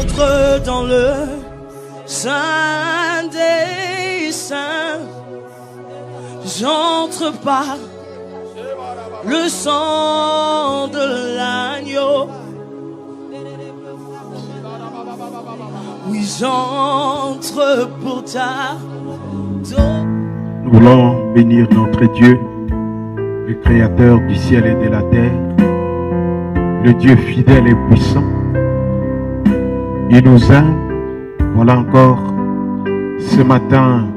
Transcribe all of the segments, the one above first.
j'entre dans le Saint des Saints. J'entre par le sang de l'agneau. Oui, j'entre pour ta don. Nous voulons bénir notre Dieu, le Créateur du ciel et de la terre, le Dieu fidèle et puissant. Il nous aime. Voilà encore ce matin,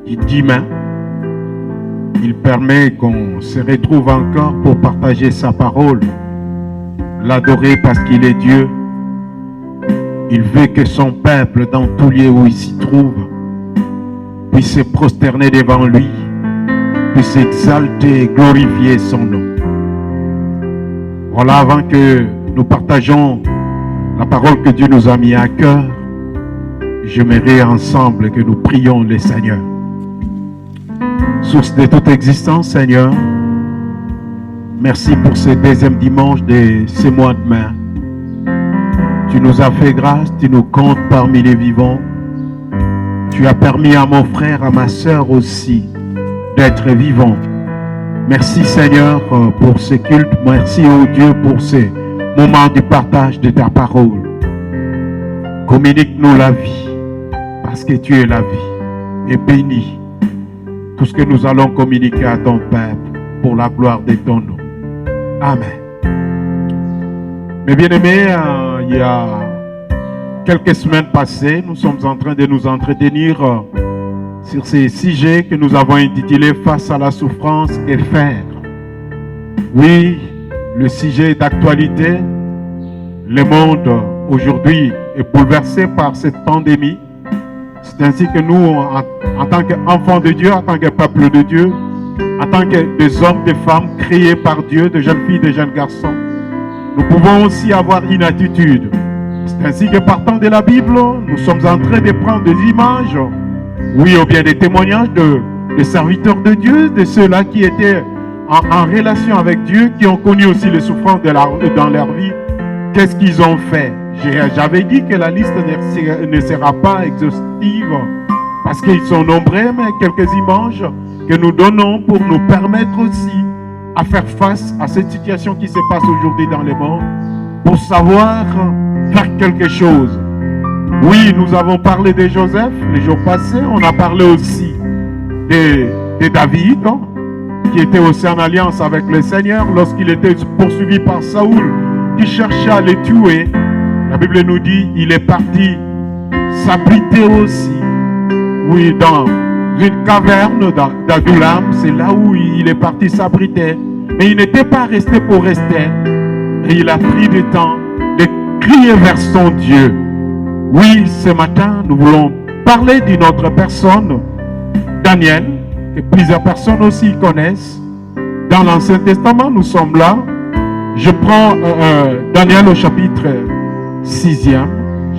il dit main. Il permet qu'on se retrouve encore pour partager sa parole, l'adorer parce qu'il est Dieu. Il veut que son peuple, dans tout lieu où il s'y trouve, puisse se prosterner devant lui, puisse exalter et glorifier son nom. Voilà, avant que nous partageons la parole que Dieu nous a mis à cœur, j'aimerais ensemble que nous prions le Seigneur. Source de toute existence, Seigneur, merci pour ce deuxième dimanche de ce mois de mai. Tu nous as fait grâce, tu nous comptes parmi les vivants. Tu as permis à mon frère, à ma sœur aussi, d'être vivants. Merci Seigneur pour ce culte. Merci oh Dieu pour ces moments de partage de ta parole. Communique-nous la vie, parce que tu es la vie. Et bénis tout ce que nous allons communiquer à ton peuple pour la gloire de ton nom. Amen. Mes bien-aimés, il y a quelques semaines passées, nous sommes en train de nous entretenir sur ces sujets que nous avons intitulés « Face à la souffrance et faire ». Oui, le sujet d'actualité. Le monde aujourd'hui est bouleversé par cette pandémie. C'est ainsi que nous, en tant qu'enfants de Dieu, en tant que peuple de Dieu, en tant que des hommes, des femmes créés par Dieu, de jeunes filles, de jeunes garçons, nous pouvons aussi avoir une attitude. C'est ainsi que partant de la Bible, nous sommes en train de prendre des images, oui, ou bien des témoignages des serviteurs de Dieu, de ceux-là qui étaient en relation avec Dieu, qui ont connu aussi les souffrances dans leur vie. Qu'est-ce qu'ils ont fait? J'avais dit que la liste ne sera pas exhaustive parce qu'ils sont nombreux, mais quelques images que nous donnons pour nous permettre aussi à faire face à cette situation qui se passe aujourd'hui dans le monde, pour savoir faire quelque chose. Oui, nous avons parlé de Joseph les jours passés, on a parlé aussi de David, hein, qui était aussi en alliance avec le Seigneur lorsqu'il était poursuivi par Saoul, qui cherchait à le tuer. La Bible nous dit il est parti s'abriter aussi, oui, dans une caverne d'Adullam. C'est là où il est parti s'abriter. Mais il n'était pas resté pour rester. Et il a pris le temps de crier vers son Dieu. Oui, ce matin, nous voulons parler d'une autre personne, Daniel, que plusieurs personnes aussi connaissent. Dans l'Ancien Testament, nous sommes là. Je prends Daniel au chapitre 6e.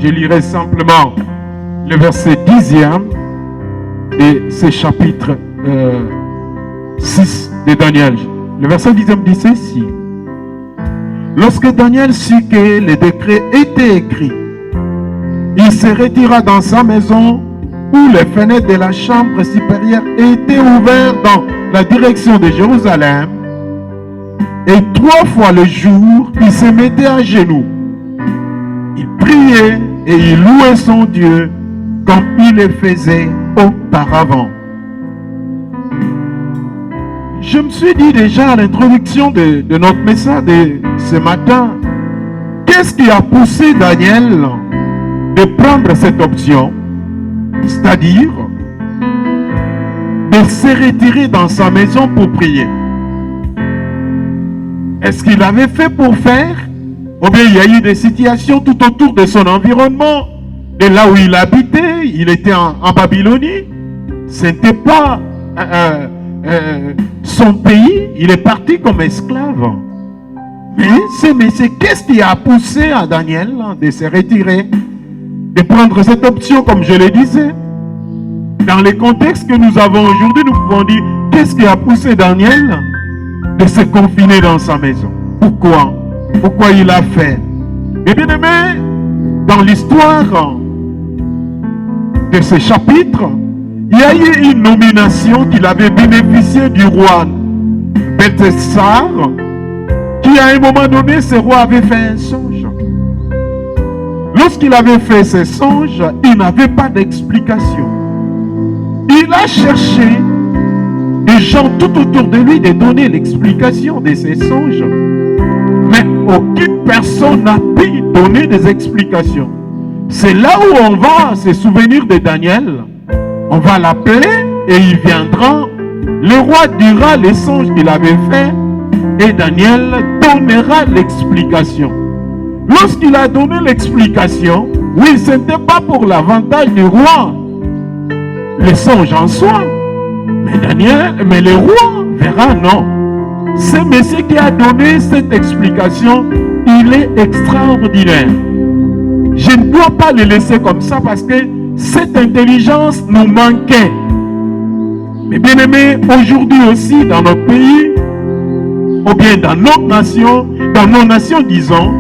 Je lirai simplement le verset 10e de ce chapitre 6 de Daniel. Le verset 10e dit ceci. Lorsque Daniel sut que le décret était écrit, il se retira dans sa maison où les fenêtres de la chambre supérieure étaient ouvertes dans la direction de Jérusalem. Et 3 fois le jour, il se mettait à genoux. Il priait et il louait son Dieu comme il le faisait auparavant. Je me suis dit déjà à l'introduction de notre message de ce matin, qu'est-ce qui a poussé Daniel de prendre cette option, c'est-à-dire de se retirer dans sa maison pour prier? Est-ce qu'il avait fait pour faire? Ou bien il y a eu des situations tout autour de son environnement, de là où il habitait, il était en Babylonie. Ce n'était pas son pays, il est parti comme esclave. Mais c'est qu'est-ce qui a poussé à Daniel de se retirer, de prendre cette option, comme je le disais? Dans les contextes que nous avons aujourd'hui, nous pouvons dire, qu'est-ce qui a poussé Daniel de se confiner dans sa maison? Pourquoi il a fait? Mais bien aimé, dans l'histoire de ce chapitre, il y a eu une nomination qu'il avait bénéficié du roi Belteshazzar, qui à un moment donné, ce roi avait fait un songe. Lorsqu'il avait fait ce songe, il n'avait pas d'explication. Il a cherché des gens tout autour de lui de donner l'explication de ces songes. Mais aucune personne n'a pu donner des explications. C'est là où on va se souvenir de Daniel. On va l'appeler et il viendra. Le roi dira les songes qu'il avait fait et Daniel donnera l'explication. Lorsqu'il a donné l'explication, oui, ce n'était pas pour l'avantage du roi, les songes en soi. Mais le roi verra, non. Ce monsieur qui a donné cette explication, il est extraordinaire. Je ne dois pas le laisser comme ça parce que cette intelligence nous manquait. Mais bien aimé, aujourd'hui aussi dans notre pays, ou bien dans nos nations disons,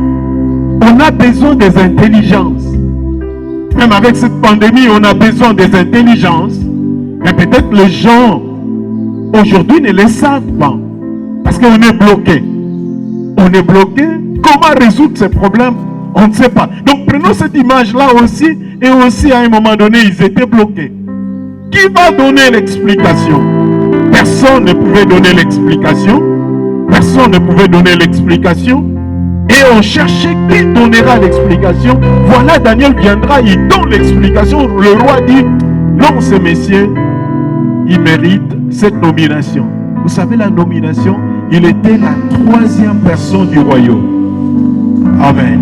on a besoin des intelligences. Même avec cette pandémie, on a besoin des intelligences. Mais peut-être les gens aujourd'hui ne les savent pas. Parce qu'on est bloqué. On est bloqué. Comment résoudre ces problèmes? On ne sait pas. Donc prenons cette image-là aussi. Et aussi à un moment donné, ils étaient bloqués. Qui va donner l'explication? Personne ne pouvait donner l'explication. Personne ne pouvait donner l'explication. Et on cherchait qui donnera l'explication. Voilà, Daniel viendra, il donne l'explication. Le roi dit, non, ce monsieur, il mérite cette nomination. Vous savez, la nomination, il était la 3e personne du royaume. Amen.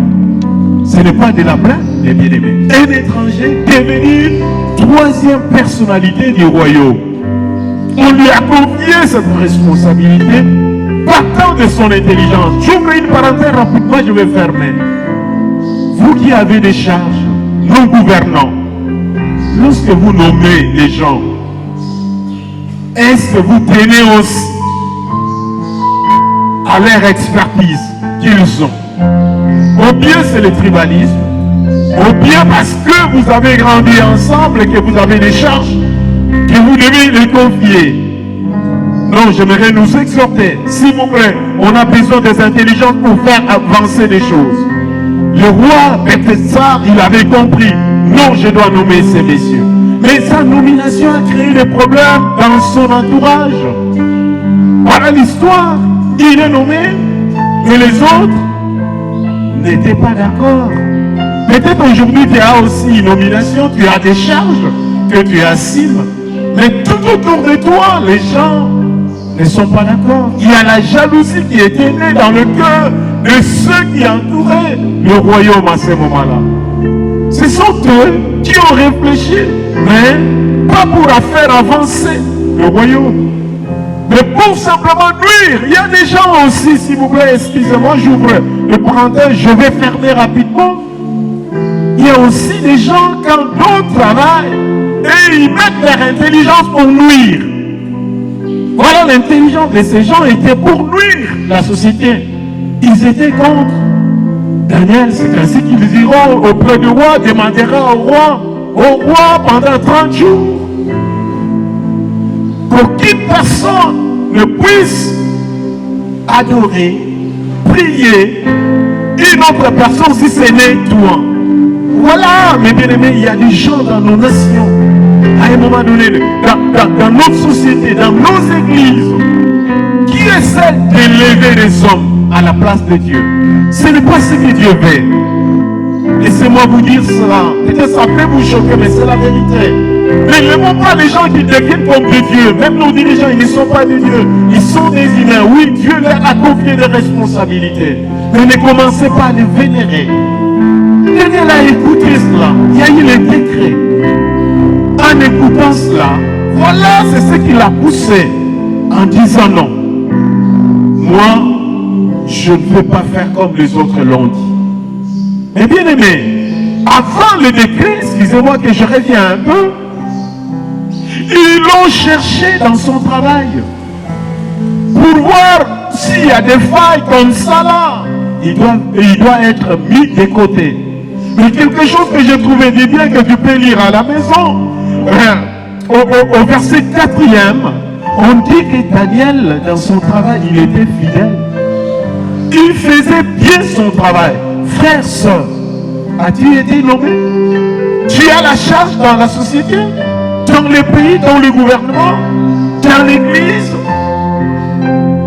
Ce n'est pas de la blague, mais bien aimé. Un étranger devenir 3e personnalité du royaume. On lui a confié cette responsabilité partant de son intelligence. J'ouvre une parenthèse rapidement, je vais fermer. Vous qui avez des charges, nos gouvernants, lorsque vous nommez les gens, est-ce que vous tenez aussi à leur expertise qu'ils ont? Ou bien c'est le tribalisme, ou bien parce que vous avez grandi ensemble et que vous avez des charges, que vous devez les confier. Non, j'aimerais nous exhorter, s'il vous plaît, on a besoin des intelligences pour faire avancer les choses. Le roi Belteshazzar, il avait compris, non, je dois nommer ces messieurs. Mais sa nomination a créé des problèmes dans son entourage. Voilà l'histoire. Il est nommé, mais les autres n'étaient pas d'accord. Peut-être aujourd'hui tu as aussi une nomination, tu as des charges que tu assumes, mais tout autour de toi, les gens ne sont pas d'accord. Il y a la jalousie qui était née dans le cœur de ceux qui entouraient le royaume à ce moment-là. Ce sont eux qui ont réfléchi, mais pas pour faire avancer le royaume, mais pour simplement nuire. Il y a des gens aussi, s'il vous plaît, excusez-moi, j'ouvre le parenthèse, je vais fermer rapidement. Il y a aussi des gens, quand d'autres travaillent, et ils mettent leur intelligence pour nuire. Voilà, l'intelligence de ces gens était pour nuire la société. Ils étaient contre. Daniel, c'est ainsi qu'ils iront auprès du roi, demandera au roi pendant 30 jours, pour qu'une personne ne puisse adorer, prier une autre personne si ce n'est toi. Voilà, mes bien-aimés, il y a des gens dans nos nations, à un moment donné, dans notre société, dans nos églises, qui essaient d'élever les hommes à la place de Dieu. Ce n'est pas ce que Dieu veut. Laissez-moi vous dire cela. Peut-être ça peut vous choquer, mais c'est la vérité. N'aimons pas les gens qui deviennent comme de Dieu. Même nos dirigeants, ils ne sont pas de Dieu. Ils sont des humains. Oui, Dieu leur a confié des responsabilités. Mais ne commencez pas à les vénérer. Daniel a écouté cela. Il y a eu les décrets. En écoutant cela, voilà, c'est ce qui l'a poussé en disant non. Moi, je ne veux pas faire comme les autres l'ont dit. Mais bien aimé, avant le décret, excusez-moi que je reviens un peu, ils l'ont cherché dans son travail pour voir s'il y a des failles comme ça là. Il doit être mis de côté. Mais quelque chose que j'ai trouvé de bien que tu peux lire à la maison. Au verset 4e, on dit que Daniel, dans son travail, il était fidèle. Il faisait bien son travail. Frère, sœur, as-tu été nommé? Tu as la charge dans la société, dans le pays, dans le gouvernement, dans l'église,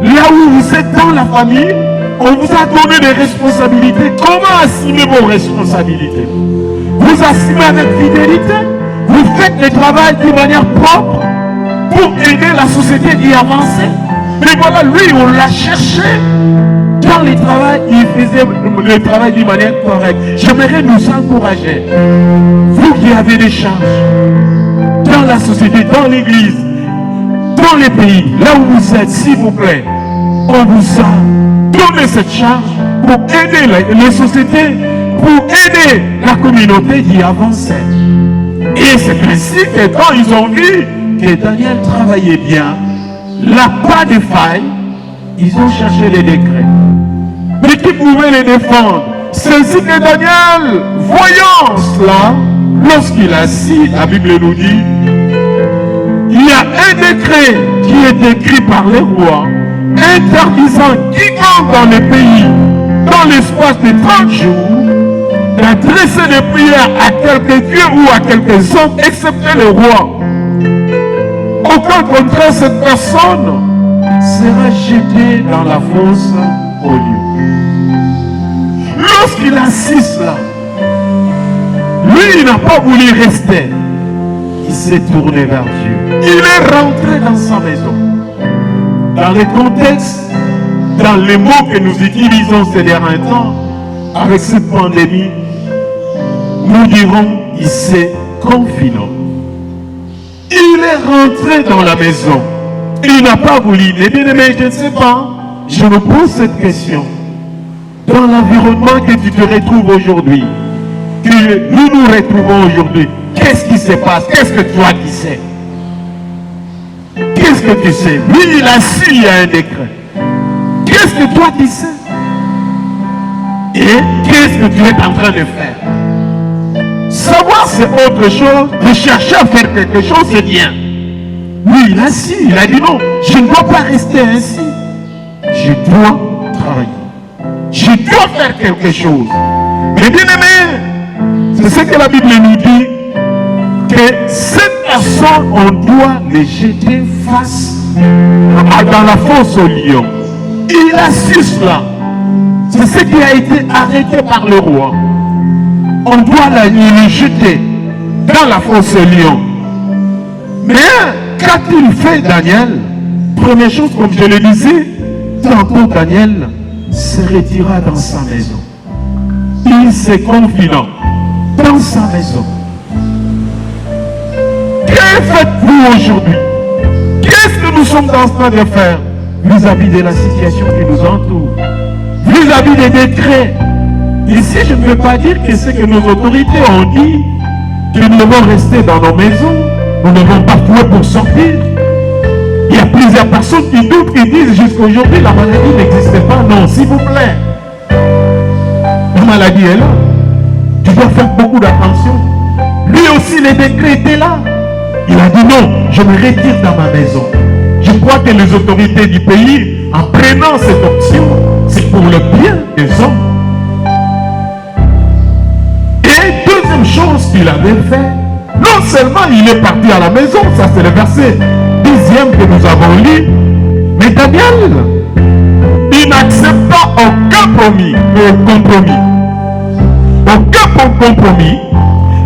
là où vous êtes dans la famille. On vous a donné des responsabilités. Comment assumer vos responsabilités? Vous assumez avec fidélité. Vous faites le travail d'une manière propre pour aider la société d'y avancer. Mais voilà, lui, on l'a cherché. Dans le travail, il faisait le travail d'une manière correcte. J'aimerais nous encourager. Vous qui avez des charges dans la société, dans l'église, dans les pays, là où vous êtes, s'il vous plaît, on vous a donné cette charge pour aider les sociétés, pour aider la communauté d'y avancer. Et c'est ainsi que quand ils ont vu que Daniel travaillait bien, là pas de faille, ils ont cherché les décrets. Mais qui pouvait les défendre? C'est ainsi que Daniel, voyant cela, lorsqu'il a assis, la Bible nous dit, il y a un décret qui est écrit par les rois, interdisant quiconque dans le pays, dans l'espace de 30 jours, d'adresser des prières à quelques dieux ou à quelques hommes, excepté le roi. Au cas contraire, cette personne sera jetée dans la fosse au lieu. Lorsqu'il assiste là, lui, il n'a pas voulu rester. Il s'est tourné vers Dieu. Il est rentré dans sa maison. Dans le contexte, dans les mots que nous utilisons ces derniers temps, avec cette pandémie, nous dirons, il s'est confiné. Il est rentré dans la maison. Il n'a pas voulu. Mais bien aimé, je ne sais pas. Je me pose cette question. Dans l'environnement que tu te retrouves aujourd'hui, que nous nous retrouvons aujourd'hui, qu'est-ce qui se passe? Qu'est-ce que toi tu sais? Qu'est-ce que tu sais? Lui, il a su, il y a un décret. Qu'est-ce que toi tu sais? Et qu'est-ce que tu es en train de faire? Savoir, c'est autre chose. De chercher à faire quelque chose, c'est bien. Lui, il a su, il a dit non, je ne dois pas rester ainsi. Je dois travailler. Je dois faire quelque chose. Mais bien aimé, c'est ce que la Bible nous dit, que cette personne, on doit les jeter face dans la fosse au lion. Il a su cela. C'est ce qui a été arrêté par le roi. On doit les jeter dans la fosse au lion. Mais qu'a-t-il fait Daniel? Première chose, comme je le disais, tantôt Daniel se retira dans sa maison. Il s'est confiné dans sa maison. Que faites-vous aujourd'hui? Qu'est-ce que nous sommes en train de faire vis-à-vis de la situation qui nous entoure, vis-à-vis des décrets? Ici, je ne veux pas dire que ce que nos autorités ont dit, que nous devons rester dans nos maisons, nous ne devons pas fouiller pour sortir. Il y a plusieurs personnes qui doutent, qui disent jusqu'à aujourd'hui la maladie n'existe pas. Non, s'il vous plaît. La maladie est là. Tu dois faire beaucoup d'attention. Lui aussi, les décrets étaient là. Il a dit non, je me retire dans ma maison. Je crois que les autorités du pays, en prenant cette option, c'est pour le bien des hommes. Et deuxième chose qu'il avait fait, non seulement il est parti à la maison, ça c'est le verset 10e que nous avons lu, mais Daniel, il n'accepta aucun compromis, aucun compromis,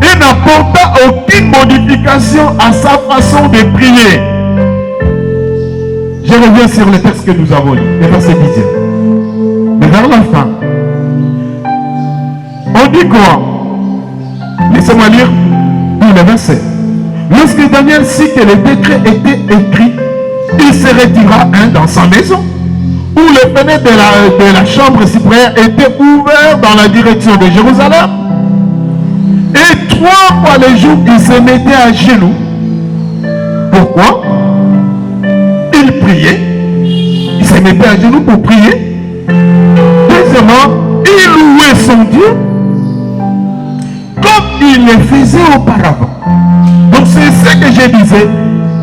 et n'apporta aucune modification à sa façon de prier. Je reviens sur le texte que nous avons lu, le verset 10e. Mais vers la fin, on dit quoi? Laissez-moi lire le verset. Lorsque Daniel sut que le décret était écrit, il se retira dans sa maison, où les fenêtres de la chambre supérieure étaient ouvertes dans la direction de Jérusalem. Et 3 fois le jour, il se mettait à genoux. Pourquoi? Il priait. Il se mettait à genoux pour prier. Deuxièmement, il louait son Dieu. il les faisait auparavant. Donc c'est ce que je disais.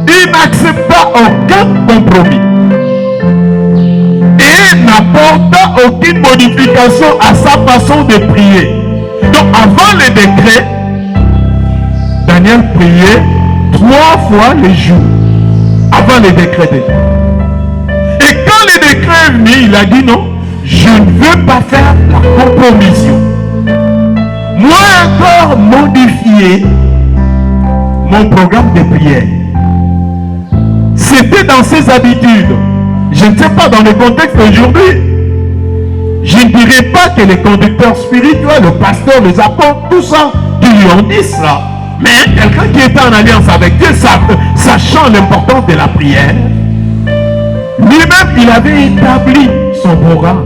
Il n'accepta aucun compromis. Et n'apporta aucune modification à sa façon de prier. Donc avant le décret, Daniel priait 3 fois le jour. Avant le décret de Dieu. Et quand le décret est venu, il a dit non, je ne veux pas faire la compromission. Moi encore modifier mon programme de prière. C'était dans ses habitudes. Je ne sais pas dans le contexte d'aujourd'hui. Je ne dirais pas que les conducteurs spirituels, le pasteur, les apôtres, tout ça, qui lui ont dit cela. Mais quelqu'un qui était en alliance avec Dieu, sachant l'importance de la prière, lui-même, il avait établi son programme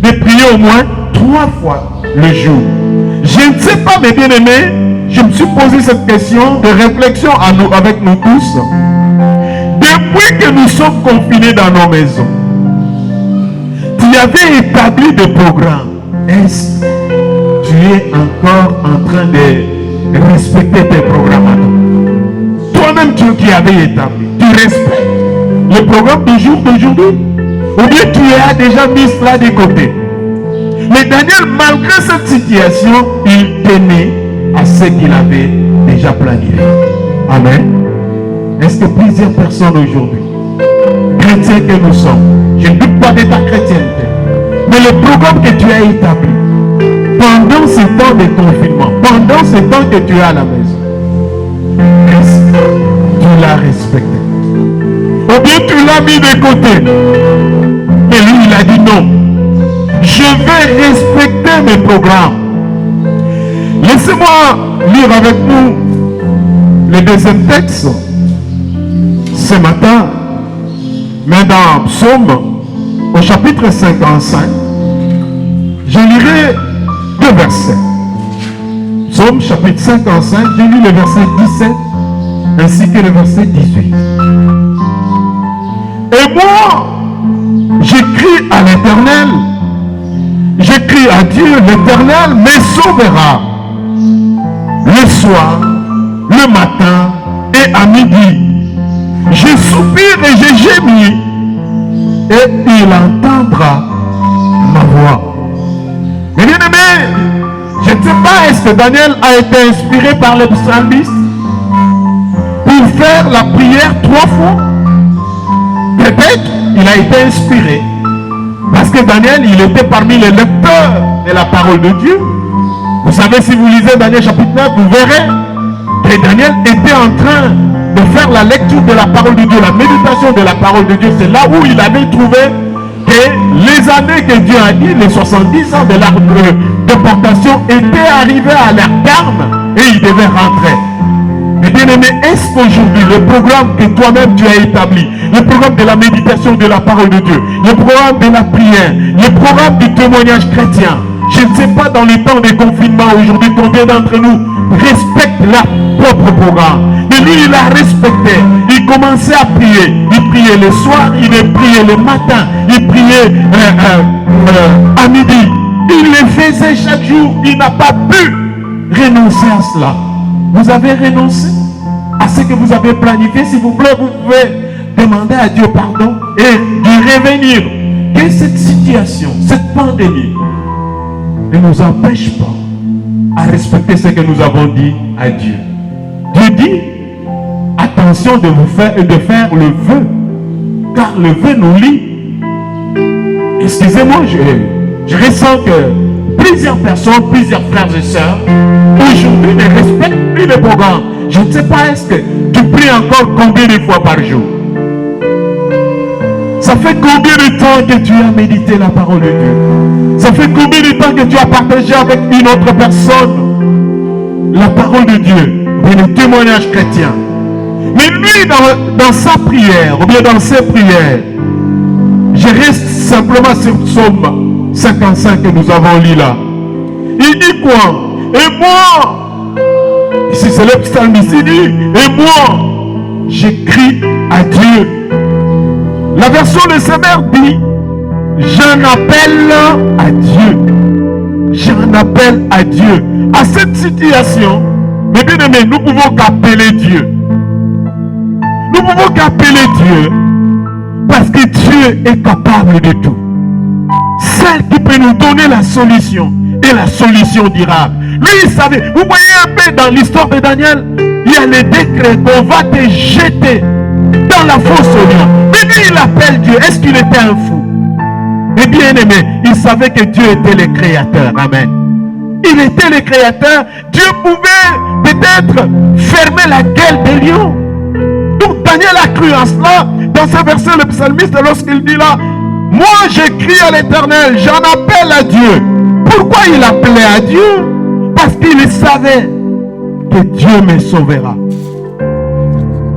de prier au moins 3 fois le jour. Je ne sais pas, mes bien-aimés, je me suis posé cette question de réflexion avec nous tous. Depuis que nous sommes confinés dans nos maisons, tu avais établi des programmes. Est-ce que tu es encore en train de respecter tes programmes? Toi-même, tu qui avais établi, tu respectes le programme du jour d'aujourd'hui? Ou bien tu as déjà mis cela de côté? Mais Daniel, malgré cette situation, il tenait à ce qu'il avait déjà planifié. Amen. Est-ce que plusieurs personnes aujourd'hui, chrétiens que nous sommes, je ne doute pas de ta chrétienté, mais le programme que tu as établi pendant ce temps de confinement, pendant ce temps que tu es à la maison, est-ce que tu l'as respecté? Ou bien tu l'as mis de côté? Et lui, il a dit non. Je vais respecter mes programmes. Laissez-moi lire avec nous le deuxième texte ce matin, mais dans Psaume, au chapitre 55, je lirai 2 versets. Psaume chapitre 55, je lis le verset 17 ainsi que le verset 18. Et moi, j'écris à l'Éternel, j'écris à Dieu, l'Éternel me sauvera le soir, le matin et à midi. Je soupire et je gémis et il entendra ma voix. Mais bien aimé, je ne sais pas, est-ce que Daniel a été inspiré par le psalmiste pour faire la prière 3 fois? Peut-être il a été inspiré parce que Daniel, il était parmi les lecteurs de la parole de Dieu. Vous savez, si vous lisez Daniel chapitre 9, vous verrez que Daniel était en train de faire la lecture de la parole de Dieu, la méditation de la parole de Dieu. C'est là où il avait trouvé que les années que Dieu a dit, les 70 ans de l'arbre de déportation étaient arrivés à leur terme et il devait rentrer. Mais bien aimé, est-ce qu'aujourd'hui, le programme que toi-même tu as établi, le programme de la méditation de la parole de Dieu, le programme de la prière, le programme du témoignage chrétien, je ne sais pas dans les temps de confinement aujourd'hui combien d'entre nous respectent leur propre programme. Mais lui, il a respecté. Il commençait à prier. Il priait le soir, il priait le matin, il priait à midi. Il le faisait chaque jour. Il n'a pas pu renoncer à cela. Vous avez renoncé à ce que vous avez planifié. S'il vous plaît, vous pouvez demander à Dieu pardon et lui revenir. Que cette situation, cette pandémie ne nous empêche pas à respecter ce que nous avons dit à Dieu. Dieu dit, attention de faire le vœu, car le vœu nous lie. Excusez-moi, je ressens que plusieurs personnes, plusieurs frères et sœurs, aujourd'hui ne respectent plus le programme. Je ne sais pas, est-ce que tu pries encore combien de fois par jour? Ça fait combien de temps que tu as médité la parole de Dieu? Ça fait combien de temps que tu as partagé avec une autre personne la parole de Dieu et le témoignage chrétien? Mais lui, dans sa prière, ou bien dans ses prières, je reste simplement sur Psaume 55 que nous avons lu là. Il dit quoi? Et moi, ici c'est le psalmiste, il dit, et moi, j'écris à Dieu. La version de Semer dit, j'en appelle à Dieu. j'en appelle à Dieu. À cette situation, mes bien-aimés, nous pouvons qu'appeler Dieu. Nous pouvons qu'appeler Dieu parce que Dieu est capable de tout. Celle qui peut nous donner la solution et la solution durable. Lui, il savait. Vous voyez un peu dans l'histoire de Daniel, il y a le décret qu'on va te jeter dans la fosse au lion. Mais lui, il appelle Dieu. Est-ce qu'il était un fou? Mais bien aimé, il savait que Dieu était le créateur. Amen. Il était le créateur. Dieu pouvait peut-être fermer la gueule des lions. Donc Daniel a cru en cela. Dans ce verset, le psalmiste, lorsqu'il dit là, moi j'ai crié à l'Éternel, j'en appelle à Dieu. Pourquoi il appelait à Dieu? Parce qu'il savait que Dieu me sauvera.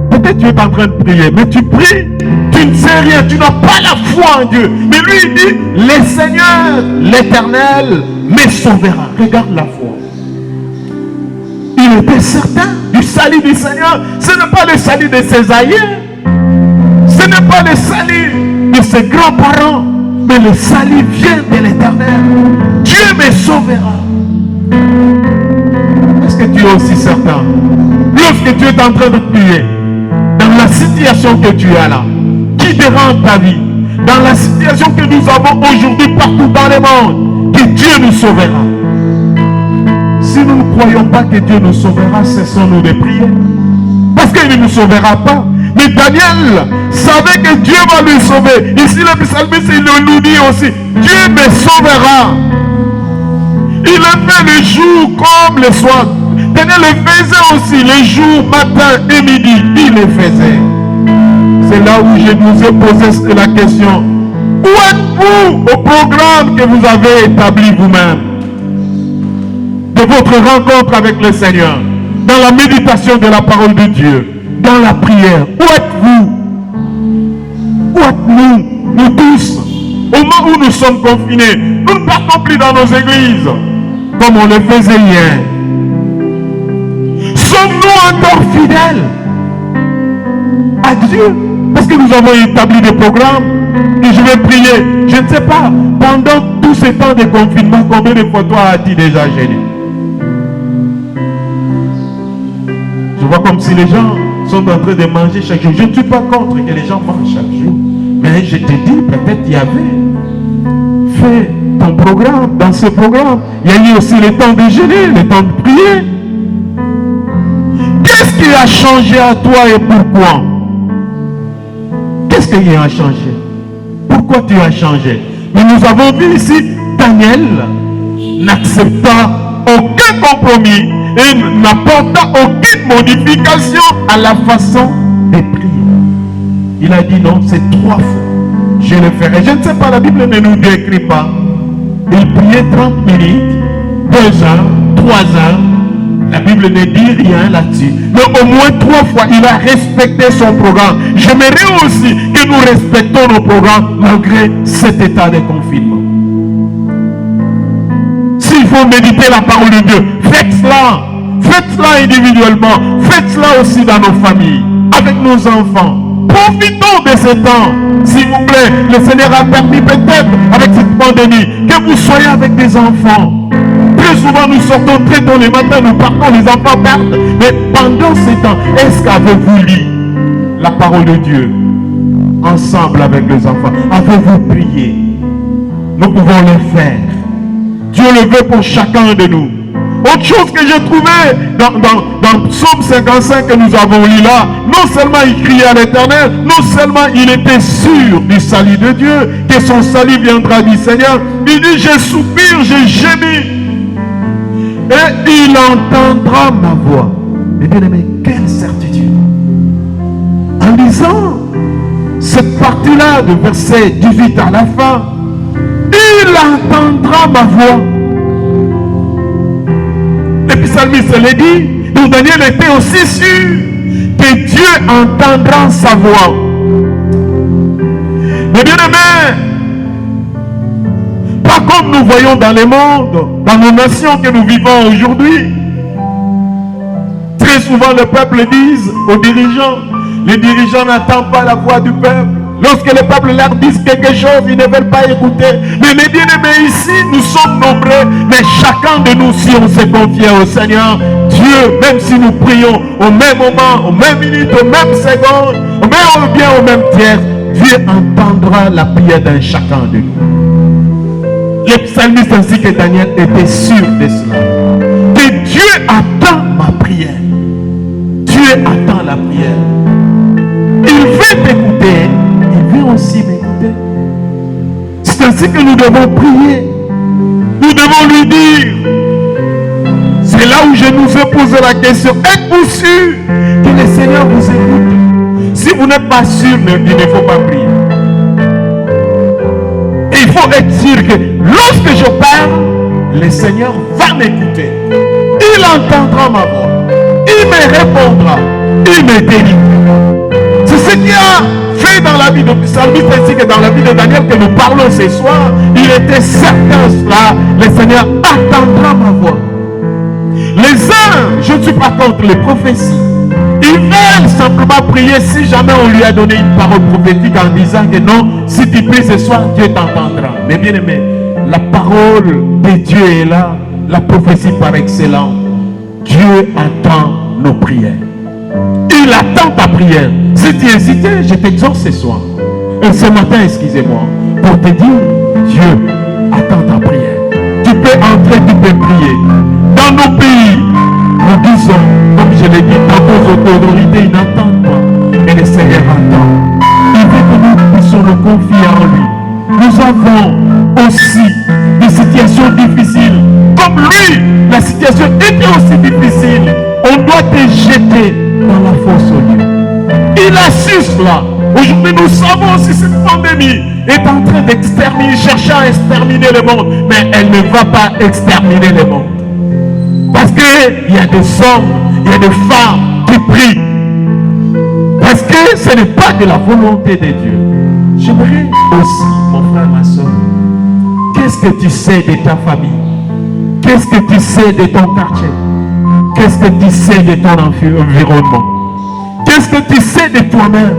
Peut-être tu es en train de prier, mais tu pries, tu ne sais rien, tu n'as pas la foi en Dieu. Mais lui il dit, le Seigneur, l'Éternel me sauvera. Regarde la foi. Il était certain du salut du Seigneur. Ce n'est pas le salut de ses aïeux. Ce n'est pas le salut de ses grands-parents. Mais le salut vient de l'Éternel. Dieu me sauvera. Est-ce que tu es aussi certain? Lorsque tu es en train de prier, dans la situation que tu as là, qui dérange ta vie, dans la situation que nous avons aujourd'hui partout dans le monde, que Dieu nous sauvera. Si nous ne croyons pas que Dieu nous sauvera, cessons-nous de prier. Parce qu'il ne nous sauvera pas. Mais Daniel savait que Dieu va lui sauver. Ici, le psalmiste, il le nous dit aussi, Dieu me sauvera. Il le fait le jour comme le soir. Daniel le faisait aussi le jour, matin et midi. Il le faisait. C'est là où je vous ai posé la question. Où êtes-vous au programme que vous avez établi vous-même de votre rencontre avec le Seigneur, dans la méditation de la parole de Dieu, dans la prière? Où êtes-vous? Où êtes-nous? Nous tous, au moment où nous sommes confinés, nous ne partons plus dans nos églises comme on le faisait hier. Sommes-nous encore fidèles à Dieu? Parce que nous avons établi des programmes et je vais prier. Je ne sais pas, pendant tout ce temps de confinement, combien de fois toi as-tu déjà gêné? Je vois comme si les gens sont en train de manger chaque jour. Je ne suis pas contre que les gens mangent chaque jour. Mais je te dis, peut-être il y avait fait ton programme. Dans ce programme, il y a eu aussi le temps de jeûner, le temps de prier. Qu'est-ce qui a changé à toi et pourquoi? Qu'est-ce qui a changé? Pourquoi tu as changé? Mais nous avons vu ici, Daniel n'accepta aucun compromis et n'apporta aucune modification à la façon de prier. Il a dit non, c'est 3 fois. Je le ferai. Je ne sais pas, la Bible ne nous décrit pas. Il priait 30 minutes, 2 heures, 3 heures. La Bible ne dit rien là-dessus. Mais au moins 3 fois, il a respecté son programme. J'aimerais aussi que nous respectons nos programmes malgré cet état de confinement. S'il faut méditer la parole de Dieu, faites cela. Faites cela individuellement. Faites cela aussi dans nos familles, avec nos enfants. Profitons de ce temps. S'il vous plaît, le Seigneur a permis peut-être avec cette pandémie que vous soyez avec des enfants. Très souvent nous sortons très tôt le matin, nous partons, les enfants partent. Mais pendant ce temps, est-ce qu'avez-vous lu la parole de Dieu ensemble avec les enfants? Avez-vous prié? Nous pouvons le faire. Dieu le veut pour chacun de nous. Autre chose que j'ai trouvé dans Psaume 55 que nous avons lu là, non seulement il criait à l'Éternel, non seulement il était sûr du salut de Dieu, que son salut viendra du Seigneur, il dit je soupire, je gémis, et il entendra ma voix. Mais bien aimé, quelle certitude! En lisant cette partie-là de verset 18 à la fin, il entendra ma voix. Le psalmiste l'a dit, donc Daniel était aussi sûr que Dieu entendra sa voix. Mais bien aimé, pas comme nous voyons dans le monde, dans nos nations que nous vivons aujourd'hui. Très souvent le peuple dit aux dirigeants, les dirigeants n'attendent pas la voix du peuple, Lorsque le peuple leur dit quelque chose, ils ne veulent pas écouter. Mais mes bien-aimés, ici, nous sommes nombreux, mais chacun de nous, si on se confie au Seigneur, Dieu, même si nous prions au même moment, aux mêmes minutes, aux mêmes secondes, au même tiers, Dieu entendra la prière d'un chacun de nous. Les psalmistes ainsi que Daniel étaient sûrs de cela. Que Dieu attend ma prière. Dieu attend la prière. Il veut t'écouter. Il veut aussi m'écouter. C'est ainsi que nous devons prier. Nous devons lui dire. C'est là où je nous ai posé la question. Êtes-vous sûr que le Seigneur vous écoute? Si vous n'êtes pas sûr, il ne faut pas prier. Et il faut être sûr que lorsque je parle, le Seigneur va m'écouter. Il entendra ma voix. Il me répondra. Il me délivrera. C'est ce qu'il a fait dans la vie de Psalmiste ainsi que dans la vie de Daniel que nous parlons ce soir. Il était certain cela. Le Seigneur attendra ma voix. Les uns, je ne suis pas contre les prophéties. Ils veulent simplement prier si jamais on lui a donné une parole prophétique en disant que non, si tu pries ce soir, Dieu t'entendra. Mais bien aimé, la parole de Dieu est là, la prophétie par excellence. Dieu attend nos prières. Il attend ta prière. Si tu hésitais, je t'exhorte ce soir. Et ce matin, excusez-moi, pour te dire, Dieu attend ta prière. Tu peux entrer, tu peux prier. Dans nos pays, nous disons, comme je l'ai dit, dans nos autorités, ils n'entendent pas. Et le Seigneur attend. Il veut que nous puissions nous confier en lui. Nous avons aussi des situations difficiles. Comme lui, la situation était aussi difficile. On doit te jeter dans la fosse au lieu. Il a su cela. Aujourd'hui, nous savons si cette pandémie est en train d'exterminer, chercher à exterminer le monde. Mais elle ne va pas exterminer le monde. Parce qu'il y a des hommes, il y a des femmes qui prient. Parce que ce n'est pas de la volonté de Dieu. J'aimerais aussi, mon frère, ma soeur, qu'est-ce que tu sais de ta famille? Qu'est-ce que tu sais de ton quartier? Qu'est-ce que tu sais de ton environnement? Qu'est-ce que tu sais de toi-même?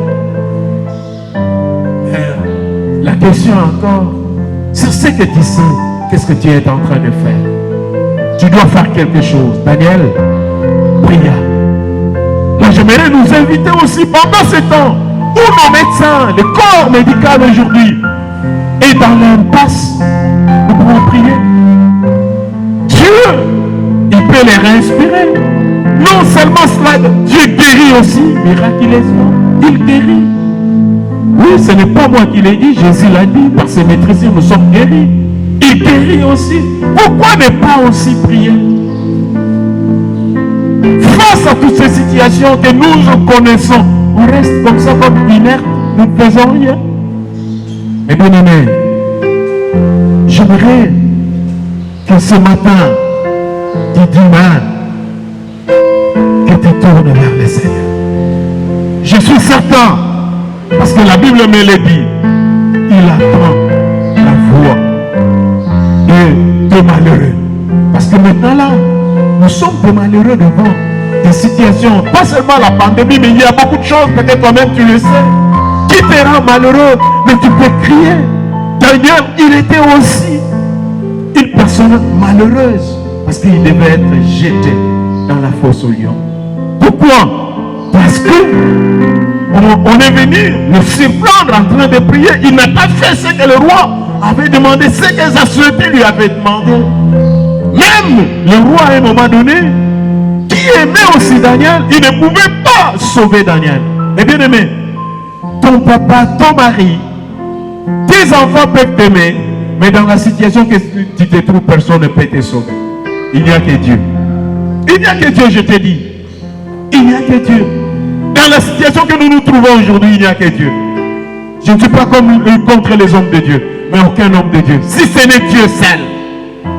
La question encore, sur ce que tu sais, qu'est-ce que tu es en train de faire? Tu dois faire quelque chose. Daniel, pria. Moi, j'aimerais nous inviter aussi pendant ce temps où nos médecins, le corps médical aujourd'hui est dans l'impasse. Nous pouvons prier. Dieu, il peut les réinspirer. Non seulement cela, Dieu guérit aussi miraculeusement. Il guérit. Oui, ce n'est pas moi qui l'ai dit, Jésus l'a dit, par ses maîtrises, nous sommes guéris. Il guérit aussi. Pourquoi ne pas aussi prier? Face à toutes ces situations que nous connaissons, on reste comme ça, comme inerte, nous ne faisons rien. Mais bien aimé, j'aimerais que ce matin, tu dis, que tu tournes vers le Seigneur. Je suis certain, parce que la Bible me le dit, il attend la voix des malheureux. Parce que maintenant là, nous sommes des malheureux devant des situations, pas seulement la pandémie, mais il y a beaucoup de choses, peut-être toi-même tu le sais, qui te rend malheureux, mais tu peux crier. D'ailleurs, il était aussi une personne malheureuse, parce qu'il devait être jeté dans la fosse au lion. Pourquoi? Parce que on est venu le surprendre en train de prier. Il n'a pas fait ce que le roi avait demandé, ce que les assuétés lui avaient demandé. Même le roi à un moment donné, qui aimait aussi Daniel, il ne pouvait pas sauver Daniel. Mais bien aimé, ton papa, ton mari, tes enfants peuvent t'aimer, mais dans la situation que tu te trouves, personne ne peut te sauver. Il n'y a que Dieu. Il n'y a que Dieu, je te dis. Il n'y a que Dieu. Dans la situation que nous nous trouvons aujourd'hui, il n'y a que Dieu. Je ne suis pas contre les hommes de Dieu, mais aucun homme de Dieu. Si ce n'est Dieu seul,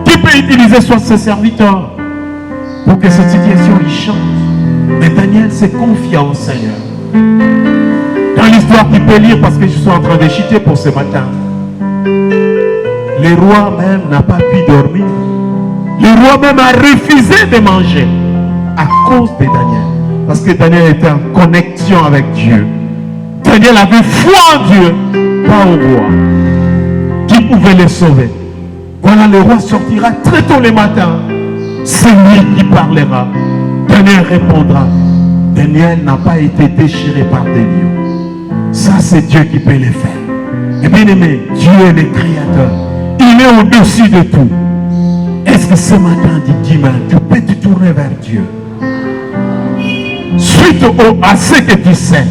qui peut utiliser soit ses serviteurs pour que cette situation y change. Mais Daniel s'est confié au Seigneur. Dans l'histoire, tu peux lire parce que je suis en train de chuter pour ce matin. Le roi même n'a pas pu dormir. Le roi même a refusé de manger à cause de Daniel. Parce que Daniel était en connexion avec Dieu. Daniel avait foi en Dieu, pas au roi, qui pouvait les sauver. Voilà, le roi sortira très tôt le matin. C'est lui qui parlera. Daniel répondra. Daniel n'a pas été déchiré par des lions. Ça, c'est Dieu qui peut le faire. Et bien aimé, Dieu est le créateur. Il est au-dessus de tout. Est-ce que ce matin, dimanche, tu peux te tourner vers Dieu? Suite à ce que tu sais,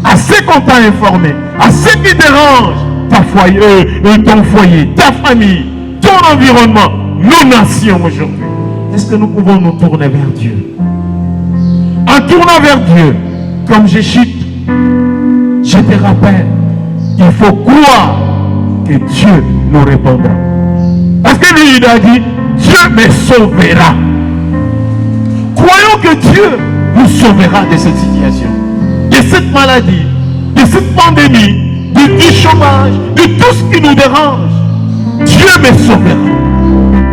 à ce qu'on t'a informé, à ce qui dérange ton foyer, ta famille, ton environnement, nos nations aujourd'hui. Est-ce que nous pouvons nous tourner vers Dieu? En tournant vers Dieu, comme je chute, je te rappelle, il faut croire que Dieu nous répondra. Parce que lui, il a dit, Dieu me sauvera. Croyons que Dieu nous sauvera de cette situation, de cette maladie, de cette pandémie, du chômage, de tout ce qui nous dérange. Dieu me sauvera.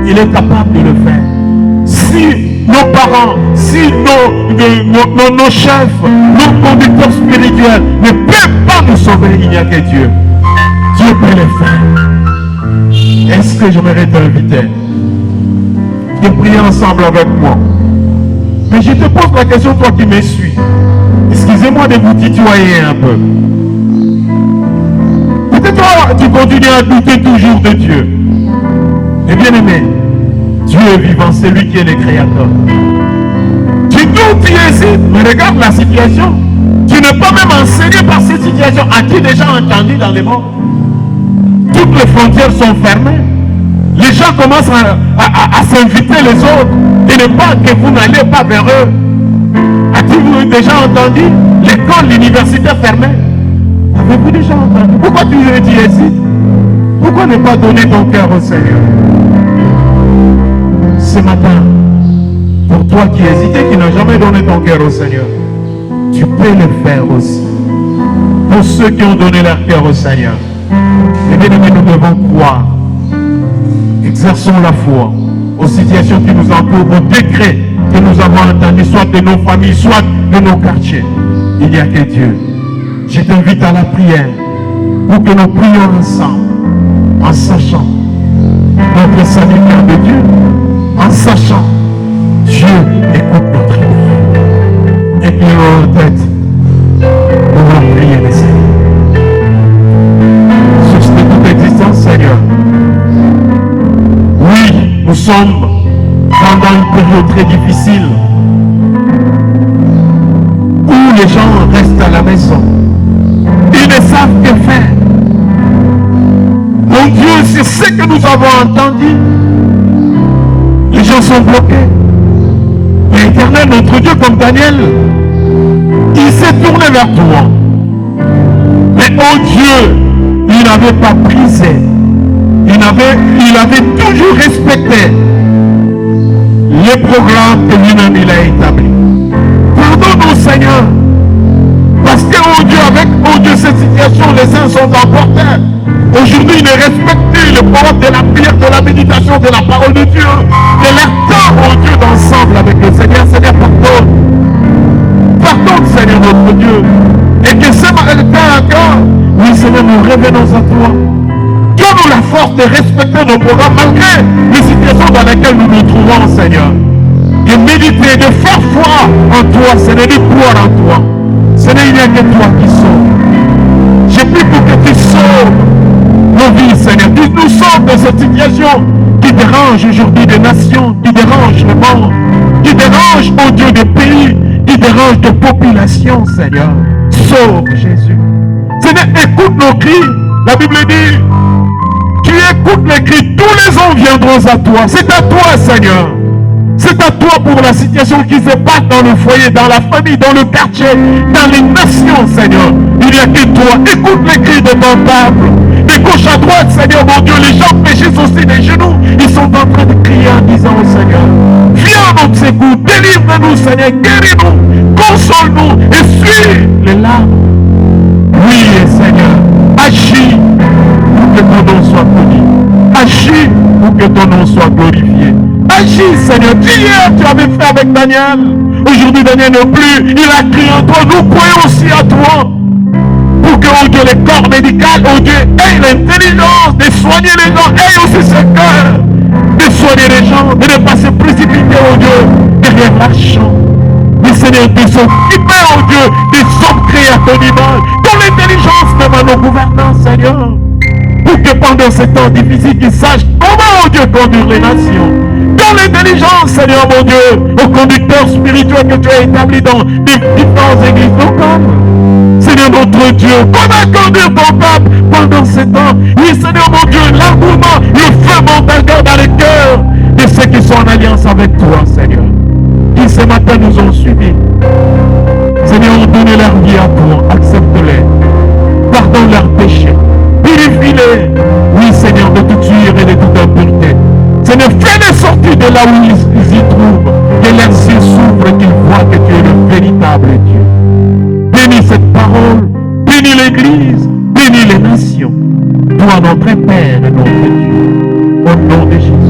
Il est capable de le faire. Si nos parents, si nos chefs, nos conducteurs spirituels ne peuvent pas nous sauver, il n'y a que Dieu. Dieu peut le faire. Est-ce que j'aimerais t'inviter de prier ensemble avec moi? Mais je te pose la question, toi qui me suis. Excusez-moi de vous tutoyer un peu. Peut-être toi, tu continues à douter toujours de Dieu. Mais bien aimé, Dieu est vivant, c'est lui qui est le créateur. Tu doutes, tu hésites, mais regarde la situation. Tu n'es pas même enseigné par cette situation. As-tu déjà entendu dans le monde? Toutes les frontières sont fermées. Les gens commencent à s'inviter les autres. Et ne pas que vous n'allez pas vers eux. As-tu déjà entendu l'école, l'université fermée? Avez-vous déjà entendu? Pourquoi tu hésites? Pourquoi ne pas donner ton cœur au Seigneur? Ce matin, pour toi qui hésitais, qui n'as jamais donné ton cœur au Seigneur, tu peux le faire aussi. Pour ceux qui ont donné leur cœur au Seigneur, et bien aimés, nous devons croire. Exerçons la foi aux situations qui nous entourent, aux décrets que nous avons entendus, soit de nos familles, soit de nos quartiers. Il n'y a que Dieu. Je t'invite à la prière pour que nous prions ensemble, en sachant notre salut vient de Dieu, en sachant Dieu écoute notre prière. Et puis en tête, nous allons prier le Seigneur. Sur toute existence, Seigneur. Oui, nous sommes pendant une période très difficile où les gens restent à la maison. Ils ne savent que faire. Mon Dieu, c'est ce que nous avons entendu. Les gens sont bloqués. Mais Éternel, notre Dieu, comme Daniel, il s'est tourné vers toi. Mais oh Dieu, il n'avait pas brisé. Il avait toujours respecté les programmes que lui-même il a établis. Pardonne-nous, Seigneur. Parce que, oh Dieu, avec, oh Dieu, cette situation, les uns sont emportés. Aujourd'hui, ils ne respectent plus le pouvoir de la prière, de la méditation, de la parole de Dieu, de leur temps, oh Dieu, d'ensemble avec le Seigneur. Seigneur, pardonne. Pardonne, Seigneur, notre Dieu. Et que ce matin encore, oui, Seigneur, nous revenons à toi. Donne-nous la force de respecter nos programmes malgré les situations dans lesquelles nous nous trouvons, Seigneur. De méditer, de faire foi en toi, Seigneur, de croire en toi. Seigneur, il n'y a que toi qui sauves. J'ai pris pour que tu sauves nos vies, Seigneur. Nous sommes dans cette situation qui dérange aujourd'hui des nations, qui dérange le monde, qui dérange, oh Dieu, des pays, qui dérange des populations, Seigneur. Sauve Jésus. Seigneur, écoute nos cris. La Bible dit, tu écoutes les cris, tous les hommes viendront à toi. C'est à toi, Seigneur. C'est à toi pour la situation qui se passe dans le foyer, dans la famille, dans le quartier, dans les nations, Seigneur. Il n'y a que toi. Écoute les cris de ton peuple. De gauche à droite, Seigneur, mon Dieu, les gens péchissent aussi des genoux. Ils sont en train de crier en disant au Seigneur, viens à notre secours, délivre-nous, Seigneur, guéris-nous, console-nous et suis les larmes. Oui, Seigneur, agis pour que ton nom soit connu. Agis pour que ton nom soit glorifié. Agis, Seigneur. Hier, tu avais fait avec Daniel. Aujourd'hui, Daniel n'est plus. Il a crié en toi. Nous croyons aussi à toi. Pour que, oh Dieu, les corps médicaux, oh Dieu, aient l'intelligence de soigner les gens, aient aussi ce cœur de soigner les gens, de ne pas se précipiter, oh Dieu, derrière l'argent. Mais Seigneur, de s'occuper, oh Dieu, des hommes créés à ton image, dans l'intelligence même à nos gouvernants, Seigneur. Pour que pendant ces temps difficiles, qu'ils sachent comment, oh Dieu, conduire les nations. Dans l'intelligence, Seigneur, mon Dieu, aux conducteurs spirituels que tu as établis dans les différentes églises locales. Seigneur notre Dieu, comment conduire ton peuple pendant ces temps? Oui, Seigneur mon Dieu, l'engouement, le feu monte encore dans les cœurs de ceux qui sont en alliance avec toi, Seigneur. Qui ce matin nous ont suivis. Seigneur, donne leur vie à toi, accepte-les. Pardonne leurs péchés. Purifie-les. Oui, Seigneur, de toute sueur et de toute impureté. Seigneur, fais-les sortir de là où ils y trouvent. Que leurs yeux s'ouvrent et qu'ils voient que tu es le véritable Dieu. Bénis cette parole. Bénis l'Église. Bénis les nations. Toi, notre Père et notre Dieu. Au nom de Jésus.